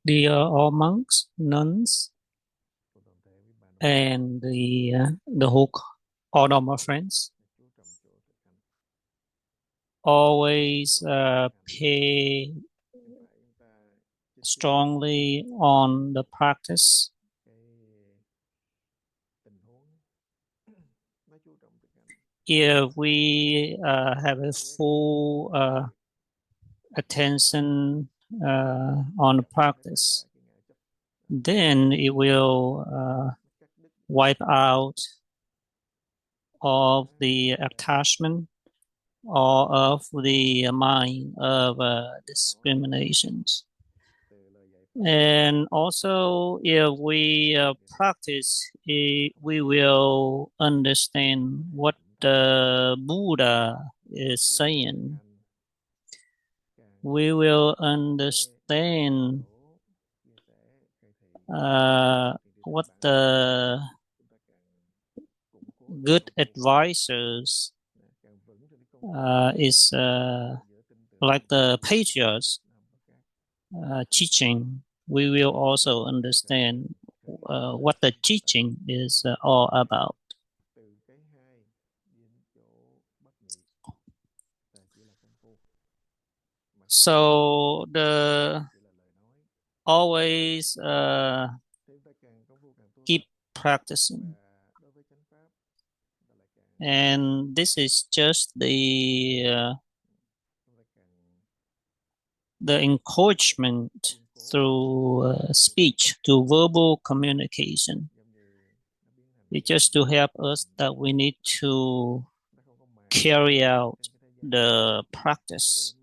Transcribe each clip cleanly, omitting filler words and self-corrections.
Dear all monks, nuns, and the whole all Dharma friends, always pay strongly on the practice. If we have a full attention on the practice, then it will wipe out all the attachment or of the mind of discriminations. And also, if we practice, we will understand what the Buddha is saying. We will understand what the good advisors is like the patriarchs teaching. We will also understand what the teaching is all about. So the always keep practicing, and this is just the encouragement through speech, to verbal communication. It's just to help us that we need to carry out the practice.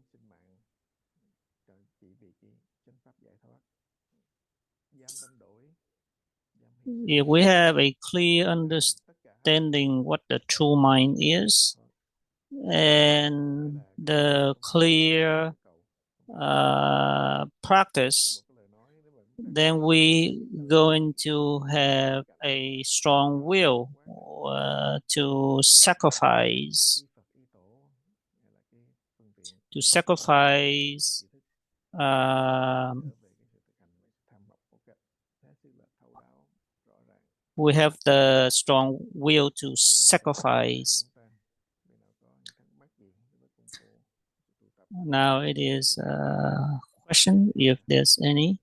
If we have a clear understanding what the true mind is, and the clear practice, then we going to have a strong will to sacrifice we have the strong will to sacrifice. Now it is a question, if there's any.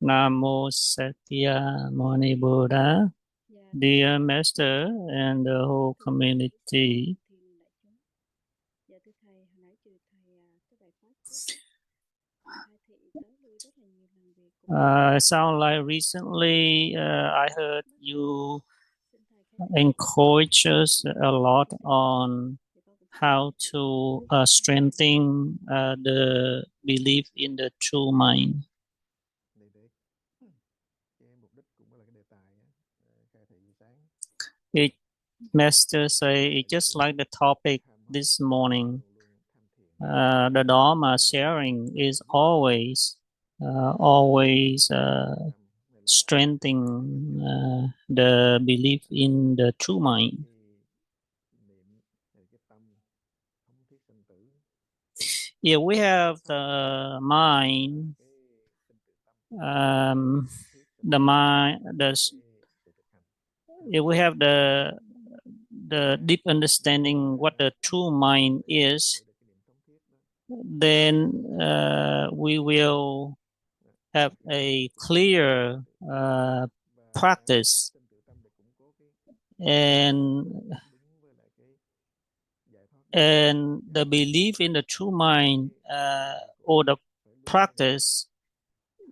Namo Sakyamuni Buddha. Dear Master and the whole community, sound like recently I heard you encourage us a lot on how to strengthen the belief in the true mind. It Master say it's just like the topic this morning. The Dharma sharing is always strengthening the belief in the true mind. If we have the mind, if we have the deep understanding what the true mind is, then we will have a clear practice, and the belief in the true mind or the practice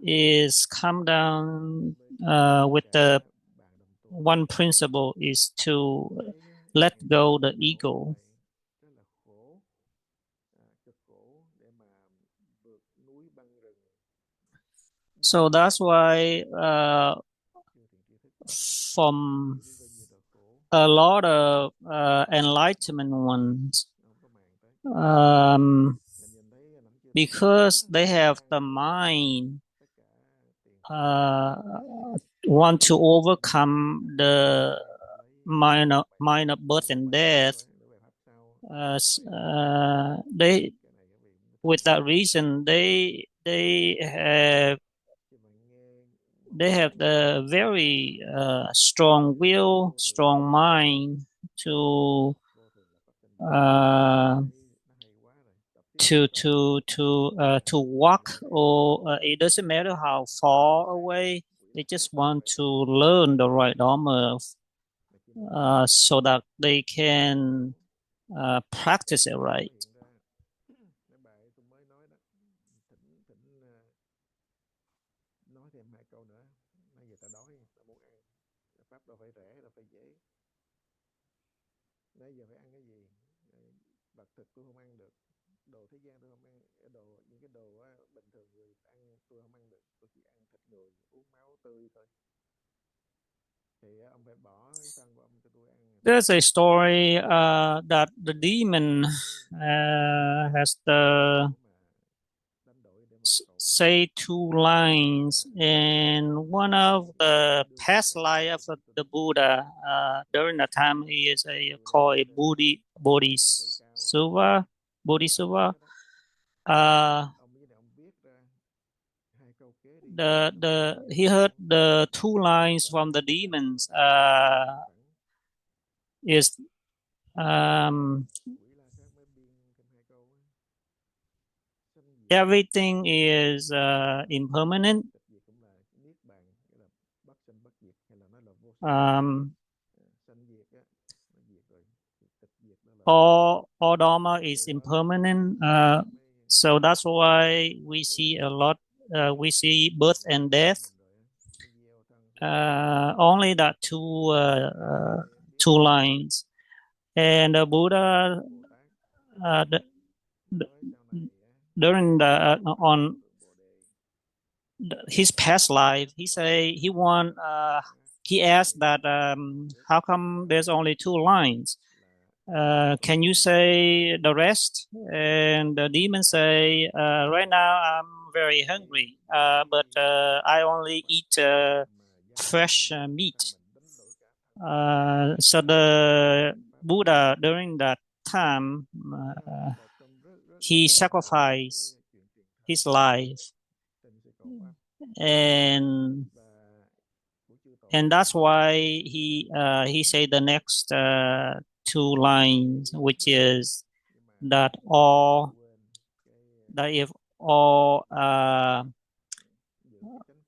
is come down with the one principle is to let go the ego. So that's why from a lot of enlightenment ones, because they have the mind want to overcome the mind of birth and death, they, with that reason, they have the very strong will, strong mind to uh, to walk, or it doesn't matter how far away. They just want to learn the right Dharma, so that they can practice it right. There's a story that the demon has the say two lines, and one of the past life of the Buddha during the time he is called a Bodhisattva. Bodhisattva. Uh, he heard the two lines from the demons. Is everything is impermanent. All Dharma is impermanent. So that's why we see a lot. We see birth and death. Only that two lines, and the Buddha during the on his past life, he say he want. He asked that how come there's only two lines? Can you say the rest? And the demon say, right now I'm very hungry, but I only eat fresh meat. So the Buddha during that time, he sacrificed his life, and that's why he said the next two lines, which is that if all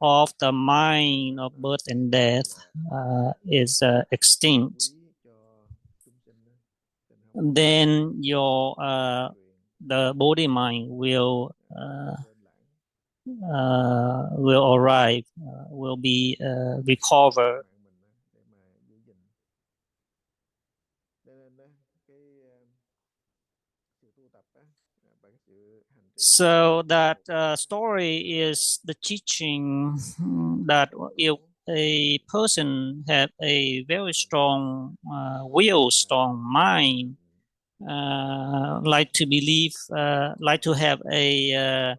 of the mind of birth and death is extinct, then your the body mind will arrive, will be recovered. So that story is the teaching that if a person has a very strong will, strong mind, like to believe, like to have a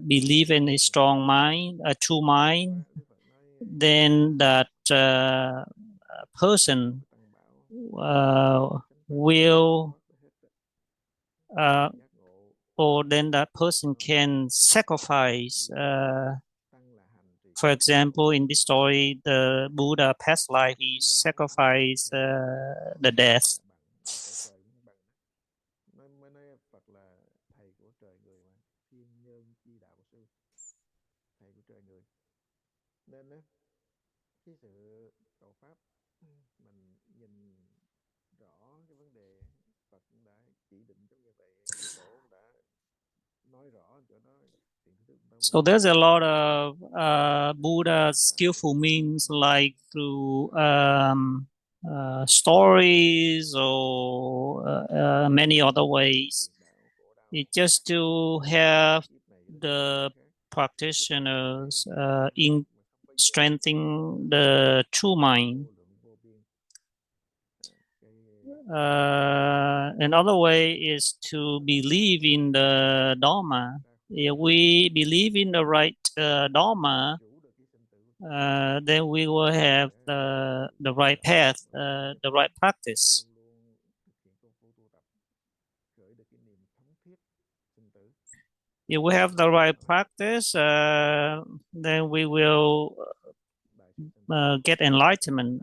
believe in a strong mind, a true mind, then that person will or then that person can sacrifice. For example, in this story, the Buddha past life, he sacrificed the death. So there's a lot of Buddha skillful means, like through stories or many other ways. It's just to have the practitioners in strengthening the true mind. Another way is to believe in the Dharma. If we believe in the right Dharma, then we will have the right path, the right practice. If we have the right practice, then we will get enlightenment.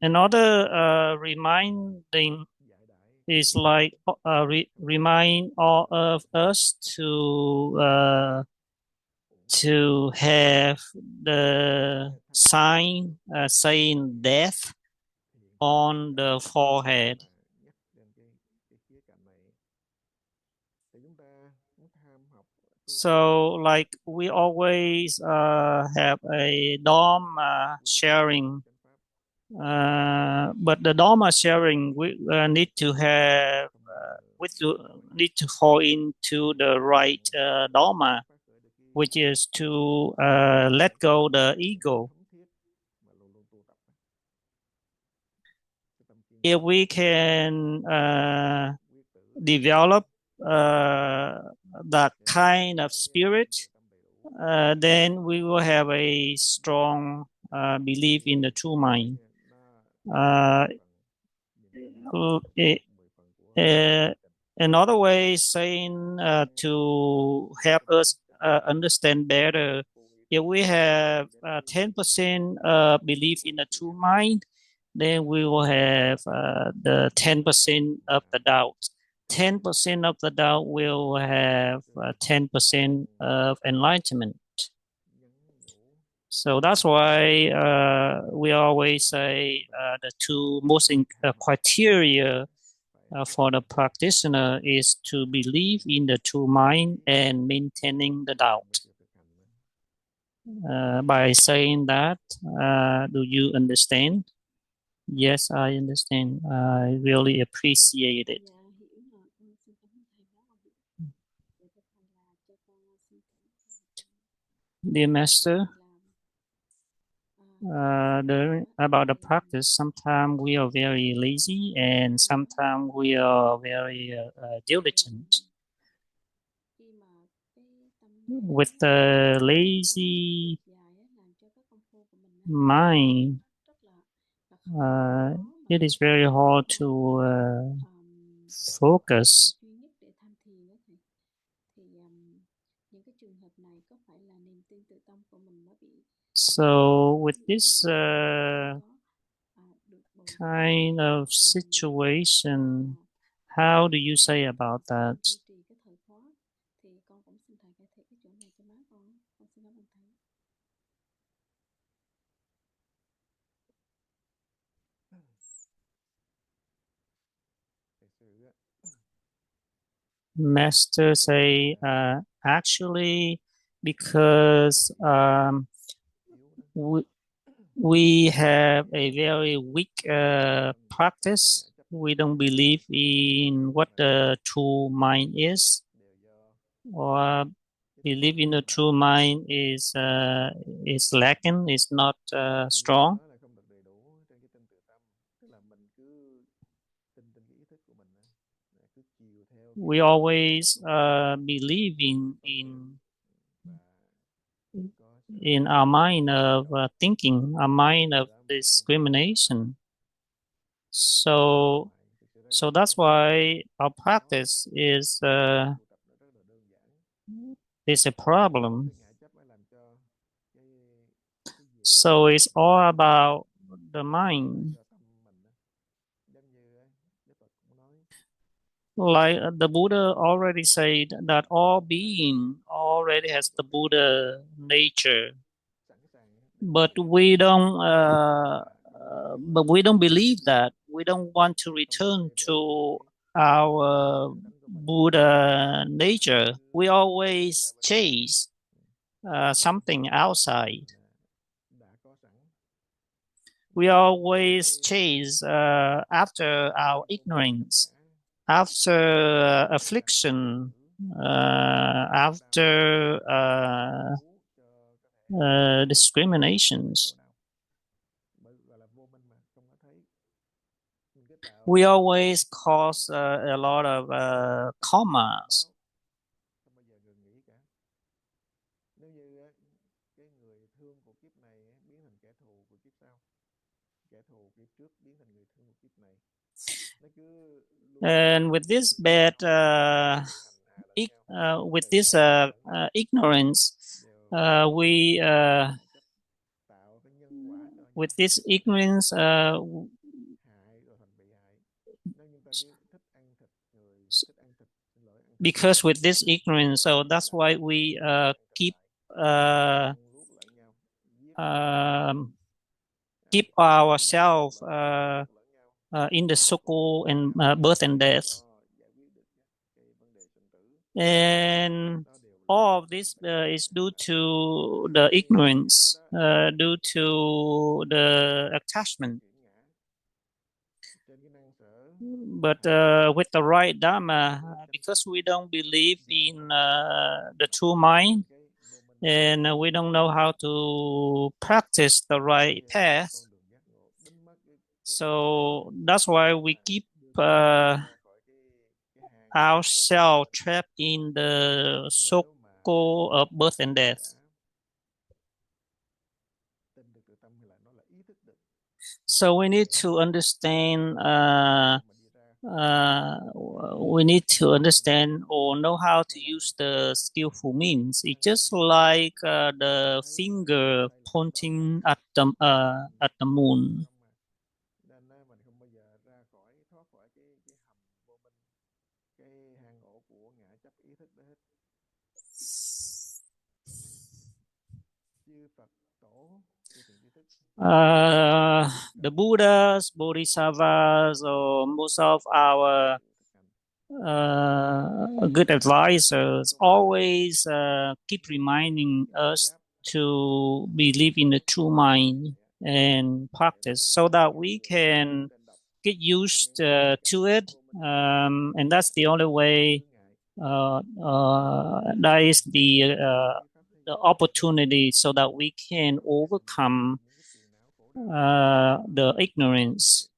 Another reminding is like remind all of us to have the sign saying death on the forehead. So, like we always have a Dharma sharing, but the Dharma sharing we need to have need to fall into the right Dharma, which is to let go the ego. If we can develop that kind of spirit, then we will have a strong belief in the true mind. Another way saying to help us understand better, if we have 10% belief in the true mind, then we will have the 10% of the doubt. 10% of the doubt will have 10% of enlightenment. So that's why we always say the two most criteria for the practitioner is to believe in the true mind and maintaining the doubt. By saying that, do you understand? Yes, I understand. I really appreciate it. Dear Master, about the practice, sometimes we are very lazy and sometimes we are very diligent. With the lazy mind, it is very hard to focus. So with this kind of situation, how do you say about that? Master say, actually, because we have a very weak practice. We don't believe in what the true mind is, or believe in the true mind is lacking, is not strong. We always believe in our mind of thinking, our mind of discrimination. So that's why our practice is a problem. So it's all about the mind. Like the Buddha already said that all being already has the Buddha nature, but we don't believe that. We don't want to return to our Buddha nature. We always chase something outside. We always chase after our ignorance, after affliction, after discriminations. we always cause a lot of karmas. And with this bad, with this ignorance, we with this ignorance, because with this ignorance, so that's why we uh, um, keep ourselves in the circle and birth and death. And all of this is due to the ignorance, due to the attachment. But with the right Dharma, because we don't believe in the true mind, and we don't know how to practice the right path, so that's why we keep ourselves trapped in the circle of birth and death. So we need to understand. We need to understand or know how to use the skillful means. It's just like the finger pointing at the moon. The Buddhas, Bodhisattvas, or most of our good advisors always keep reminding us to believe in the true mind and practice so that we can get used to it. And that's the only way, that is the opportunity so that we can overcome the ignorance.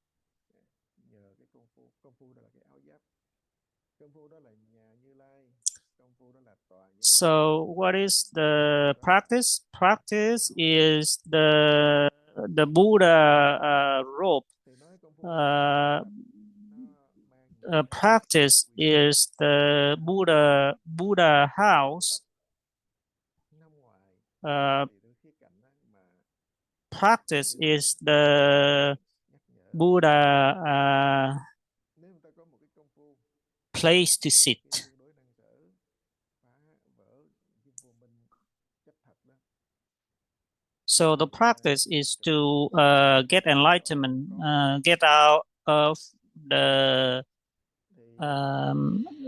So, what is the practice? Practice is the Buddha robe. Practice is the Buddha house. Practice is the Buddha place to sit. So the practice is to get enlightenment, get out of the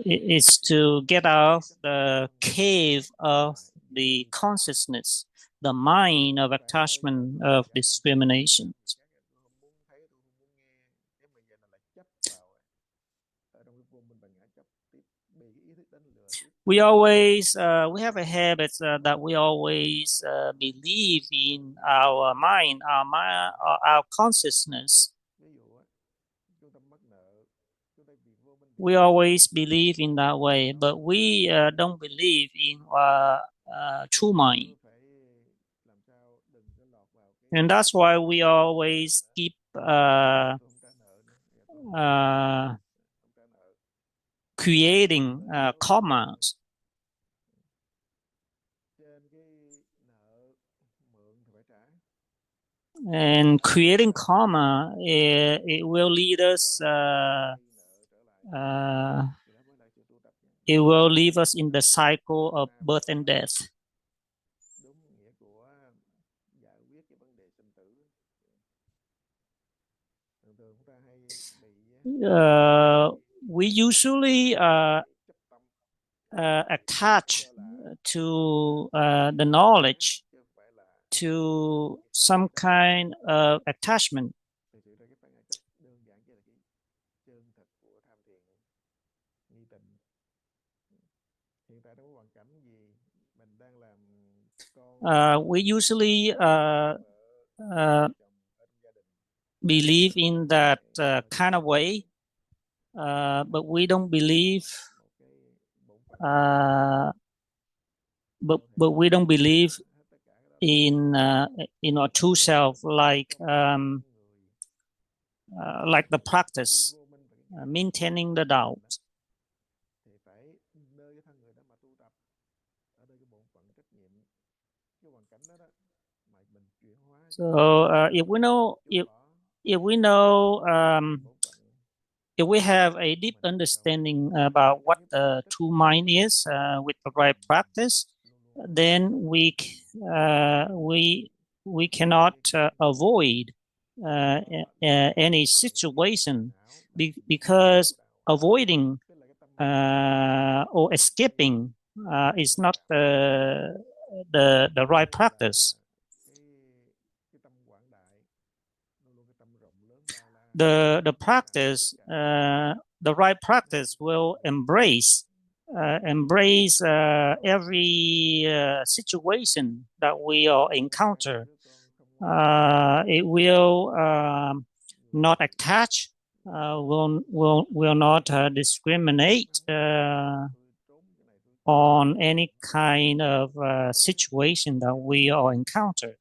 is to get out of the cave of the consciousness, the mind of attachment, of discrimination. We always we have a habit that we always believe in our consciousness. We always believe in that way, but we don't believe in true mind, and that's why we always keep creating karmas. And creating karma, it will lead us. It will leave us in the cycle of birth and death. We usually attach to the knowledge to some kind of attachment. We usually believe in that kind of way, but we don't believe. But we don't believe in our true self, like the practice, maintaining the doubt. So if we have a deep understanding about what the true mind is with the right practice, then we cannot avoid any situation, because avoiding or escaping is not the right practice. The practice, the right practice will embrace every situation that we all encounter. It will not attach, will not discriminate on any kind of situation that we all encounter.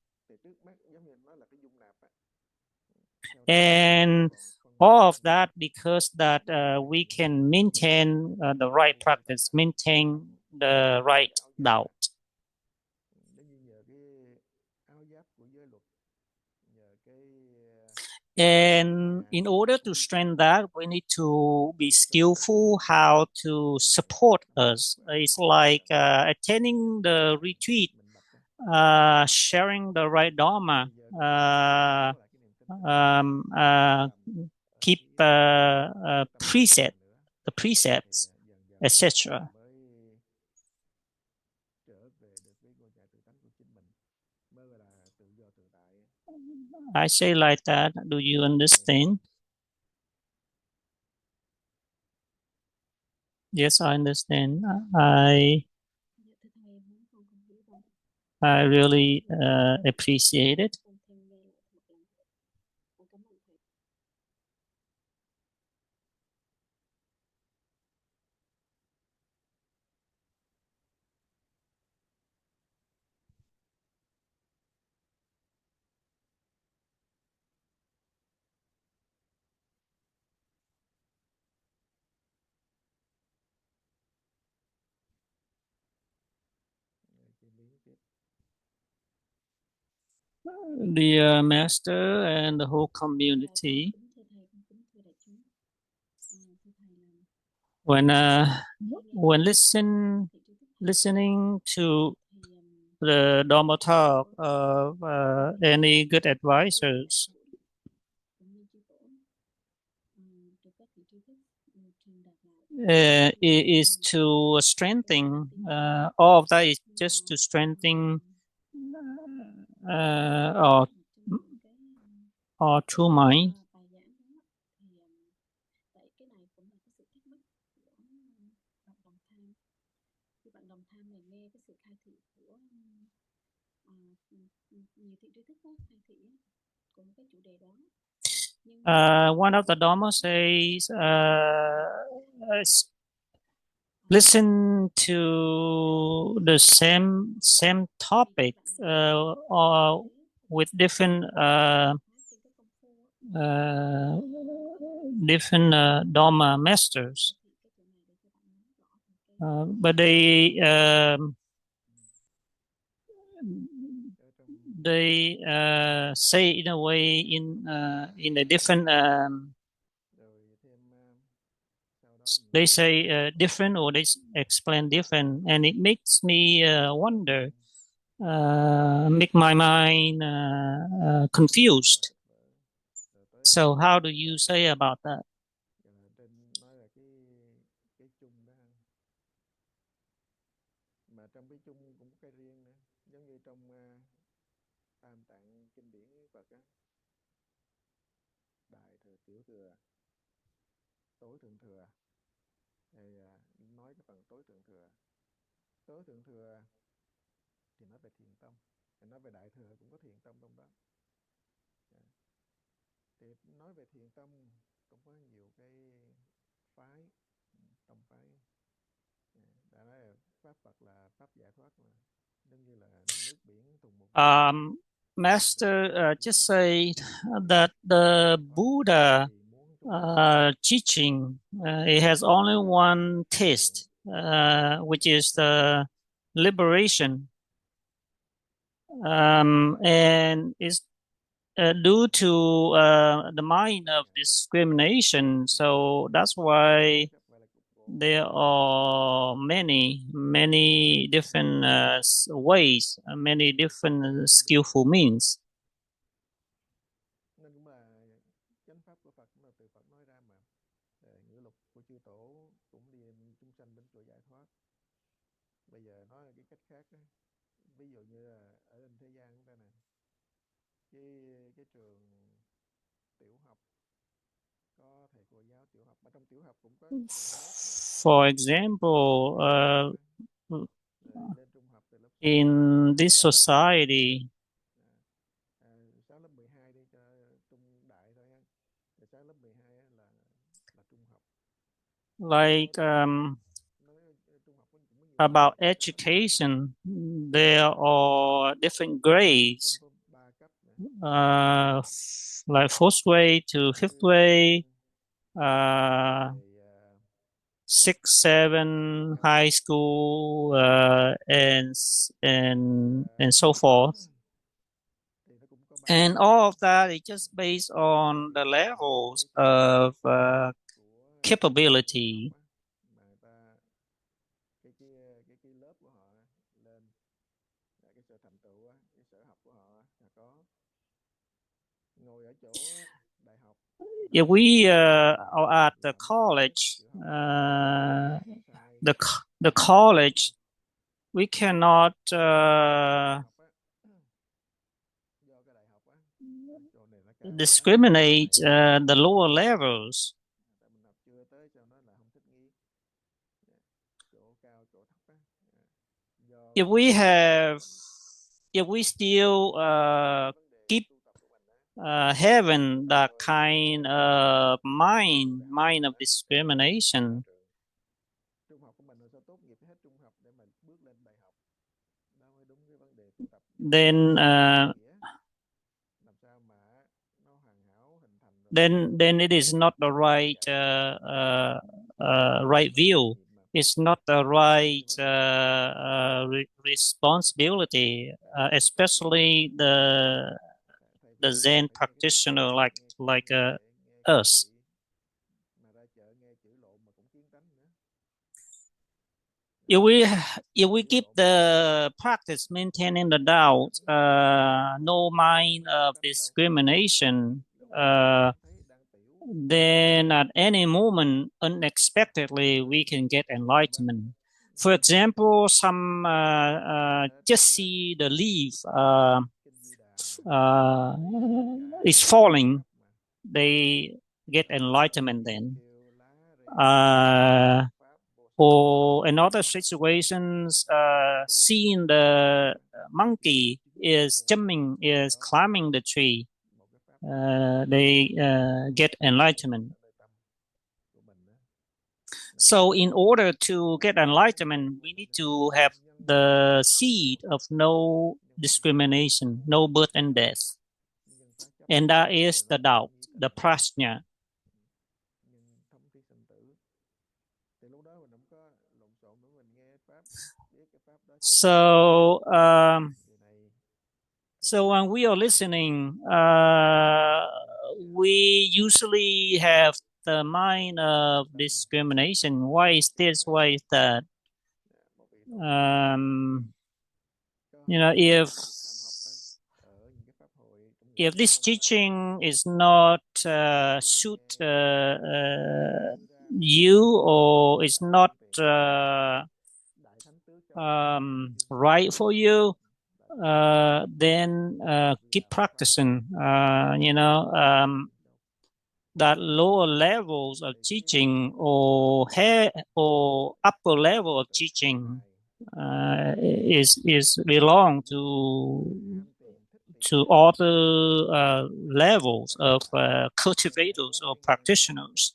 And all of that because that we can maintain the right practice, maintain the right doubt. And in order to strengthen that, we need to be skillful how to support us. It's like attending the retreat, sharing the right Dharma, keep precepts, etc. I say like that. Do you understand? Yes, I understand. I really appreciate it. The master and the whole community, when listening to the Dharma talk of any good advisors, is to strengthen all of that is just to strengthen our true mind. One of the Dharma says, listen to the same topic or with different Dharma masters, but they say in a way in a different they say different, or they explain different, and it makes me wonder, make my mind confused. So how do you say about that? Master just say that the Buddha teaching it has only one taste, which is the liberation, and it's due to the mind of discrimination. So that's why there are many different ways, many different skillful means. For example, in this society, like about education, there are different grades, like fourth grade to fifth grade, six, seven, high school, and so forth. And all of that is just based on the levels of capability. If we are at the college, the college, we cannot discriminate the lower levels. If we still keep having that kind of mind of discrimination, then it is not the right right view. It's not the right responsibility, especially the Zen practitioner like us. If we keep the practice maintaining the doubt, no mind of discrimination, then at any moment, unexpectedly, we can get enlightenment. For example, some just see the leaf is falling, they get enlightenment then. Or in other situations, seeing the monkey is climbing the tree, they get enlightenment. So in order to get enlightenment, we need to have the seed of no discrimination, no birth and death. And that is the doubt, the prajna. So when we are listening, we usually have the mind of discrimination. Why is this? Why is that? If this teaching is not suit you, or is not right for you, then keep practicing. That lower levels of teaching or upper level of teaching is belong to to other levels of cultivators or practitioners.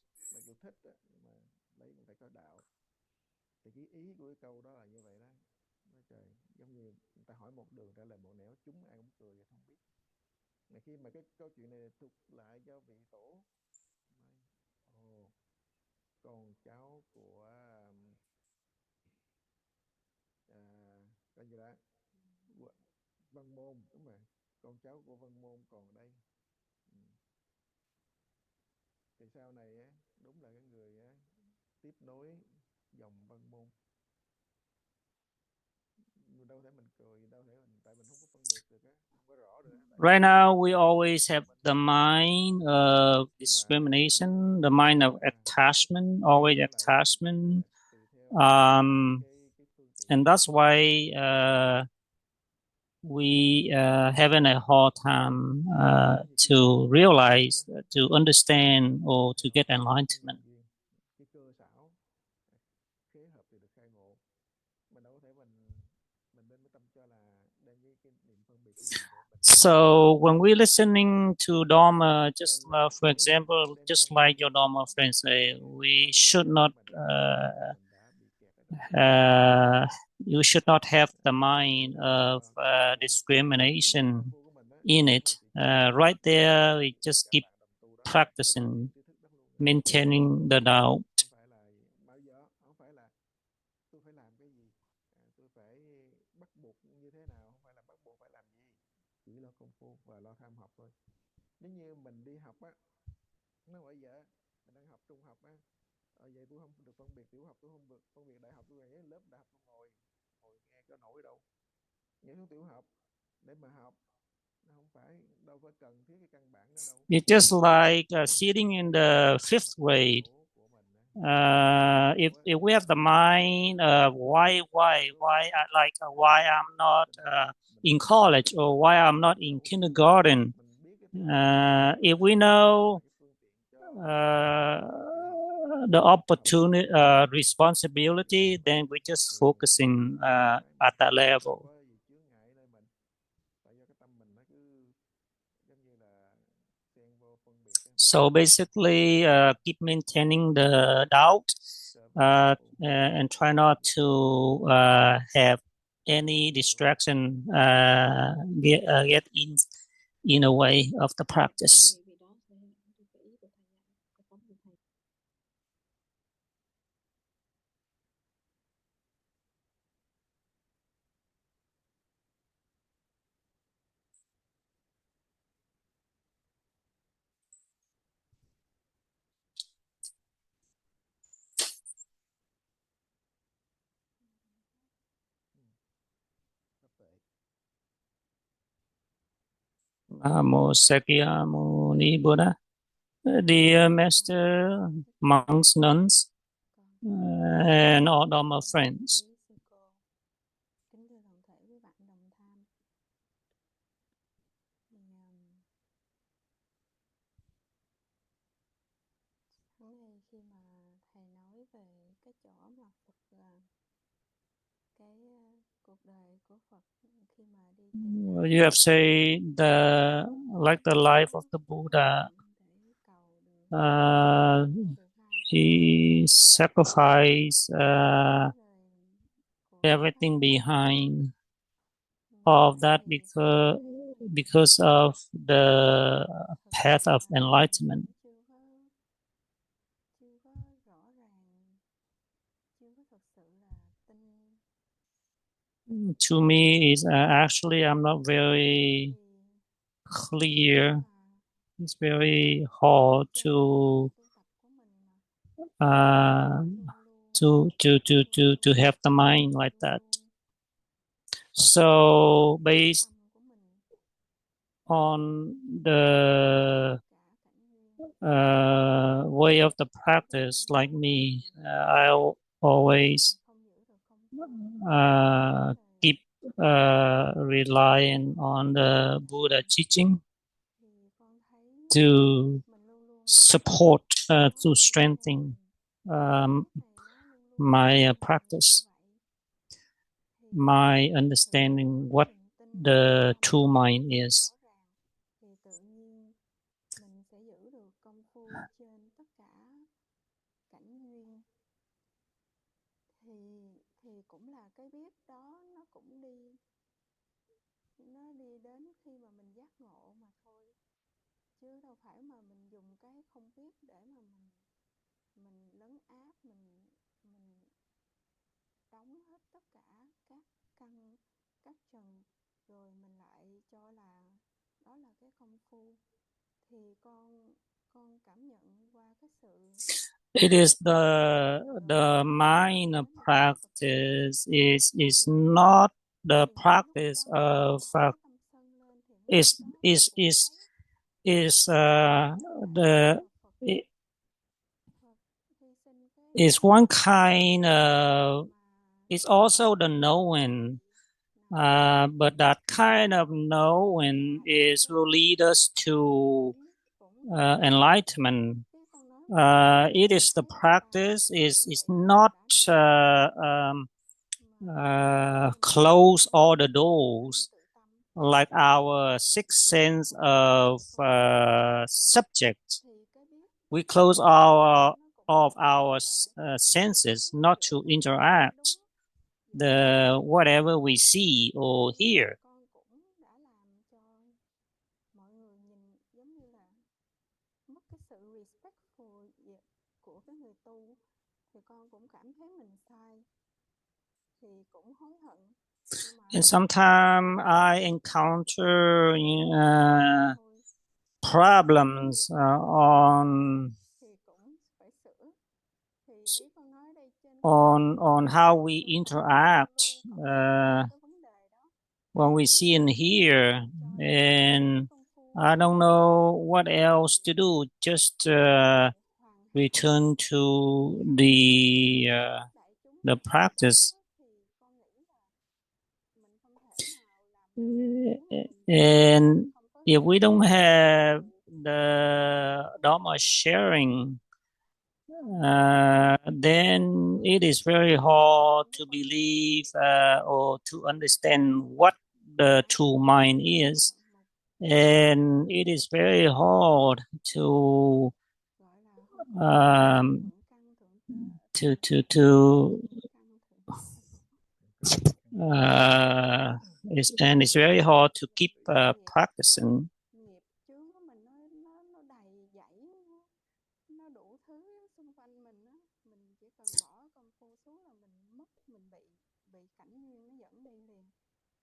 Right now, we always have the mind of discrimination, the mind of attachment, always attachment. And that's why we having a hard time to realize, to understand, or to get enlightenment. So when we're listening to Dharma, just for example, just like your Dharma friends say, we should not, you should not have the mind of discrimination in it. Right there, we just keep practicing, maintaining the doubt. It's just like sitting in the fifth grade. If we have the mind, why I'm not in college, or why I'm not in kindergarten. If we know the opportunity, responsibility, then we're just focusing at that level. So basically, keep maintaining the doubt and try not to have any distraction get in a way of the practice. Namo Sakyamuni Buddha. Dear Master, monks, nuns, and all Dharma friends. You have said like the life of the Buddha. He sacrificed everything behind all of that because of the path of enlightenment. To me, is actually I'm not very clear. It's very hard to have the mind like that. So based on the way of the practice, like me, I'll always keep relying on the Buddha teaching to support, to strengthen my practice, my understanding what the true mind is. thì cũng là cái biết đó, nó cũng đi đến khi mà mình giác ngộ mà thôi, chứ đâu phải mà mình dùng cái không biết để mà mình lấn áp, mình đóng hết tất cả các căn các trần, rồi mình lại cho là đó là cái công phu. Thì con cảm nhận qua cái sự It is the mind practice is not the practice of is the is one kind of, it's also the knowing, but that kind of knowing will lead us to enlightenment. It is the practice is not close all the doors like our sixth sense of subject. We close all of our senses not to interact the whatever we see or hear. Con cũng đã làm cho mọi người nhìn giống như là mất cái sự respectful của cái người tu, thì con cũng cảm thấy mình sai, thì cũng hối hận. And sometimes I encounter problems on how we interact when we see and hear, and I don't know what else to do, just return to the practice. And if we don't have the Dharma sharing, then it is very hard to believe or to understand what the true mind is, and it is very hard to and it's very hard to keep practicing. Nghiệp chướng của mình nó đầy dẫy, nó đủ thứ xung quanh mình á, mình chỉ cần bỏ công phu xuống là mình mất, mình bị cảnh duyên nó dẫn đi liền.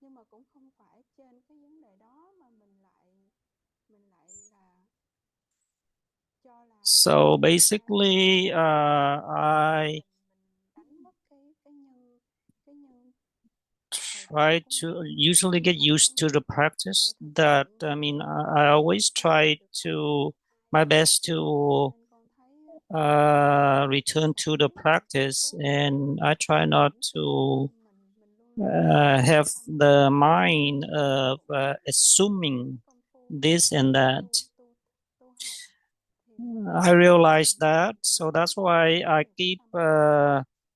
Nhưng mà cũng không phải trên cái vấn đề đó mà mình lại là cho là. So basically, I try to usually get used to the practice. That I mean, I always try to my best to return to the practice, and I try not to have the mind of assuming this and that. I realize that, so that's why I keep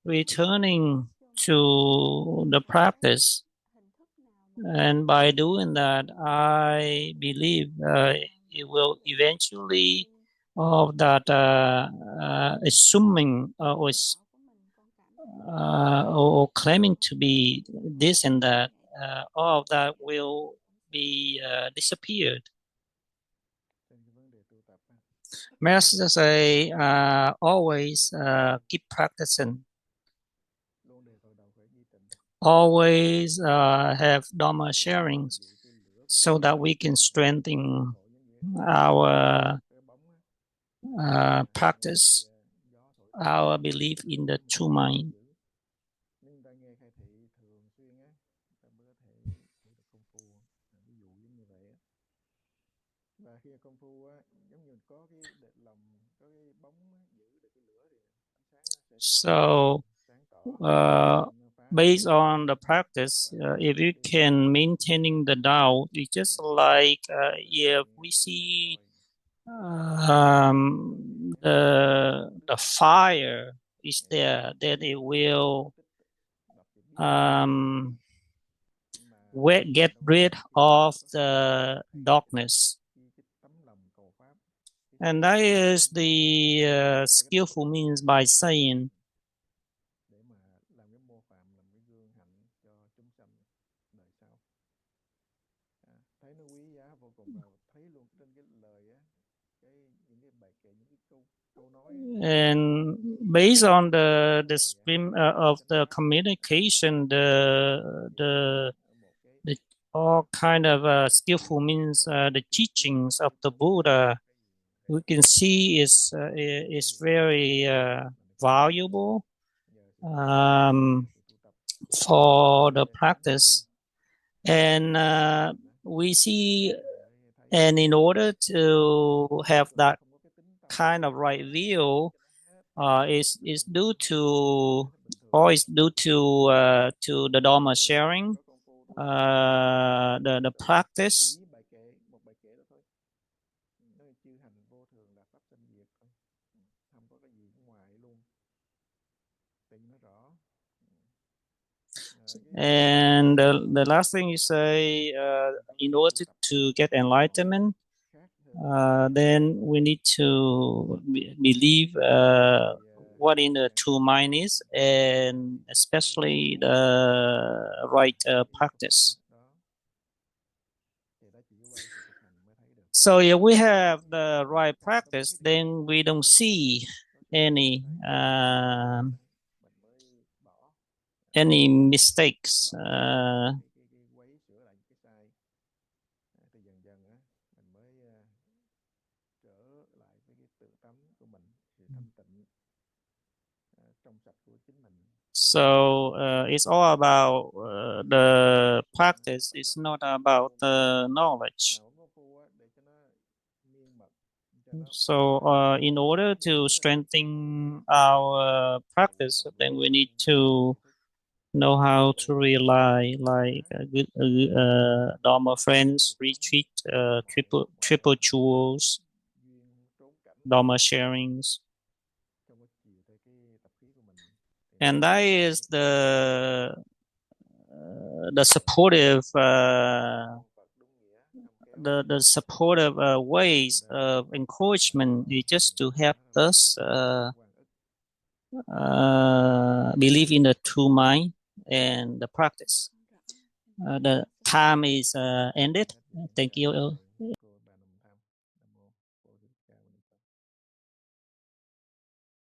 returning to the practice, and by doing that, I believe it will eventually of that assuming or claiming to be this and that, all of that will be disappeared. Master say always keep practicing. Always have Dharma sharings so that we can strengthen our practice, our belief in the true mind. So based on the practice, if you can maintaining the Tao, it's just like if we see the fire is there, then it will get rid of the darkness. And that is the skillful means by saying. And based on the stream of the communication, the all kind of skillful means the teachings of the Buddha, we can see is very valuable for the practice. And we see, and in order to have that kind of right view, is due to, or is due to the Dharma sharing, the practice. And the last thing you say, in order to get enlightenment, then we need to believe what in the true mind is, and especially the right practice. So if we have the right practice, then we don't see any mistakes. So it's all about the practice. It's not about the knowledge. So in order to strengthen our practice, then we need to know how to rely, like good Dharma friends, retreat, triple jewels, Dharma sharings. And that is the supportive the supportive ways of encouragement is just to help us believe in the true mind and the practice. The time is ended. Thank you.